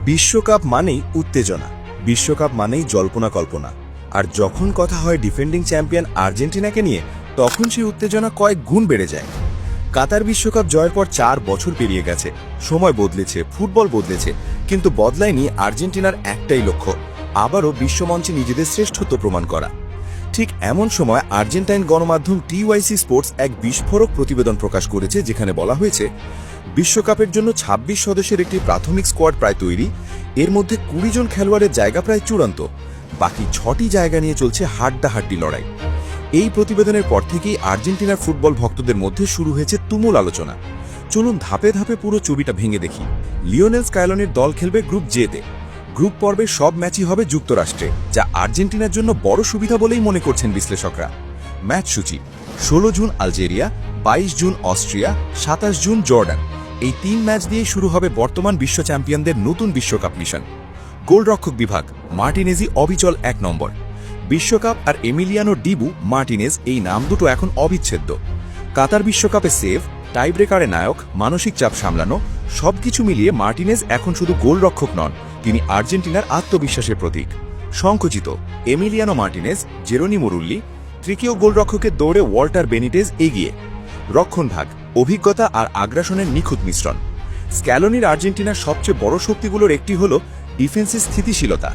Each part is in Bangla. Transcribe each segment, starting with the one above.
বিশ্বকাপ মানেই উত্তেজনা, বিশ্বকাপ মানেই জল্পনা কল্পনা। আর যখন কথা হয় ডিফেন্ডিং চ্যাম্পিয়ন আর্জেন্টিনাকে নিয়ে, তখন সেই উত্তেজনা কয়েক গুণ বেড়ে যায়। কাতার বিশ্বকাপ জয়ের পর 4 বছর পেরিয়ে গেছে, সময় বদলেছে, ফুটবল বদলেছে, কিন্তু বদলায়নি আর্জেন্টিনার একটাই লক্ষ্য, আবারও বিশ্বমঞ্চে নিজেদের শ্রেষ্ঠত্ব প্রমাণ করা। ঠিক এমন সময় আর্জেন্টাইন গণমাধ্যম টিওয়াইসি স্পোর্টস এক বিস্ফোরক প্রতিবেদন প্রকাশ করেছে, যেখানে বলা হয়েছে বিশ্বকাপের জন্য 26 সদস্যের একটি প্রাথমিক স্কোয়াড প্রায় তৈরি, এর মধ্যে 20 জন খেলোয়াড়ের জায়গা প্রায় চূড়ান্ত, বাকি 6টি জায়গা নিয়ে চলছে হাড্ডাহাড্ডি লড়াই। এই প্রতিবেদনের পর থেকেই আর্জেন্টিনার ফুটবল ভক্তদের মধ্যে শুরু হয়েছে তুমুল আলোচনা। চলুন ধাপে ধাপে পুরো ছবিটা ভেঙে দেখি। লিওনেল স্ক্যালোনির দল খেলবে গ্রুপ জেতে। গ্রুপ পর্বের সব ম্যাচই হবে যুক্তরাষ্ট্রে, যা আর্জেন্টিনার জন্য বড় সুবিধা বলেই মনে করছেন বিশ্লেষকরা। ম্যাচ সূচি: 16 June Algeria, 22 June Austria, 27 June Jordan. এই 3 ম্যাচ দিয়ে শুরু হবে বর্তমান বিশ্ব চ্যাম্পিয়নদের নতুন বিশ্বকাপ মিশন। গোলরক্ষক বিভাগ: মার্টিনেজি অবিচল 1 নম্বর। বিশ্বকাপ আর এমিলিয়ানো ডিবু মার্টিনেজ, এই নাম দুটো এখন অবিচ্ছেদ্য। কাতার বিশ্বকাপে সেভ, টাইব্রেকারে নায়ক, মানসিক চাপ সামলানো, সবকিছু মিলিয়ে মার্টিনেজ এখন শুধু গোলরক্ষক নন, তিনি আর্জেন্টিনার আত্মবিশ্বাসের প্রতীক। সংকুচিত: এমিলিয়ানো মার্টিনেজ, জেরোনি মোরুল্লি। তৃতীয় গোলরক্ষকের দৌড়ে ওয়াল্টার বেনিটেজ এগিয়ে। রক্ষণভাগ: অভিজ্ঞতা আর আগ্রাসনের নিখুঁত মিশ্রণ। স্ক্যালোনির আর্জেন্টিনার সবচেয়ে বড় শক্তিগুলোর একটি হল ডিফেন্সের স্থিতিশীলতা।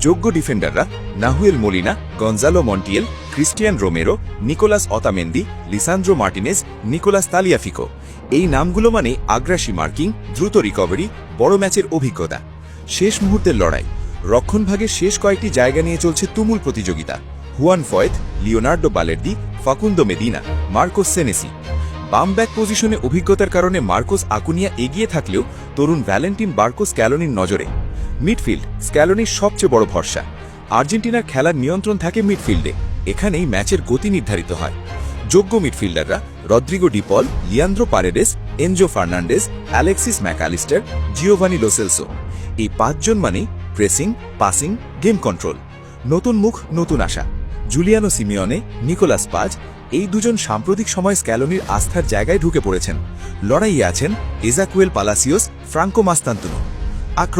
যোগ্য ডিফেন্ডাররা Nahuel Molina, Gonzalo Montiel, Cristian Romero, Nicolas Otamendi, Lisandro Martinez, Nicolas Tagliafico. এই নামগুলো মানে আগ্রাসী মার্কিং, দ্রুত রিকভারি, বড় ম্যাচের অভিজ্ঞতা। শেষ মুহূর্তের লড়াই: রক্ষণভাগের শেষ কয়েকটি জায়গা নিয়ে চলছে তুমুল প্রতিযোগিতা। Juan Foyth, Leonardo বালের্দি, Facundo Medina, Marcos Senesi. বাম ব্যাক পজিশনে অভিজ্ঞতার কারণে মার্কোস আকুনিয়া এগিয়ে থাকলেও তরুণ ভ্যালেন্টিন বার্কো স্ক্যালোনির নজরে। মিডফিল্ড: স্ক্যালোনির সবচেয়ে বড় ভরসা। আর্জেন্টিনার খেলার নিয়ন্ত্রণ থাকে মিডফিল্ডে, এখানেই ম্যাচের গতি নির্ধারিত হয়। যোগ্য মিডফিল্ডাররা Rodrigo De Paul, Leandro Paredes, Enzo Fernandez, Alexis Mac Allister, Giovani Lo Celso. এই 5 জন মানেই প্রেসিং, পাসিং, গেম কন্ট্রোল। নতুন মুখ, নতুন আশা। Giuliano Simeone, Nicolas Paz. এই দুজন সাম্প্রতিক সময় স্ক্যালোনির আস্থার জায়গায় ঢুকে পড়েছেন। লড়াইয়ে আছেন এজাকুয়েল পালাসিওস, ফ্রাঙ্কো মাস্তান্তুনো। আক্রমণ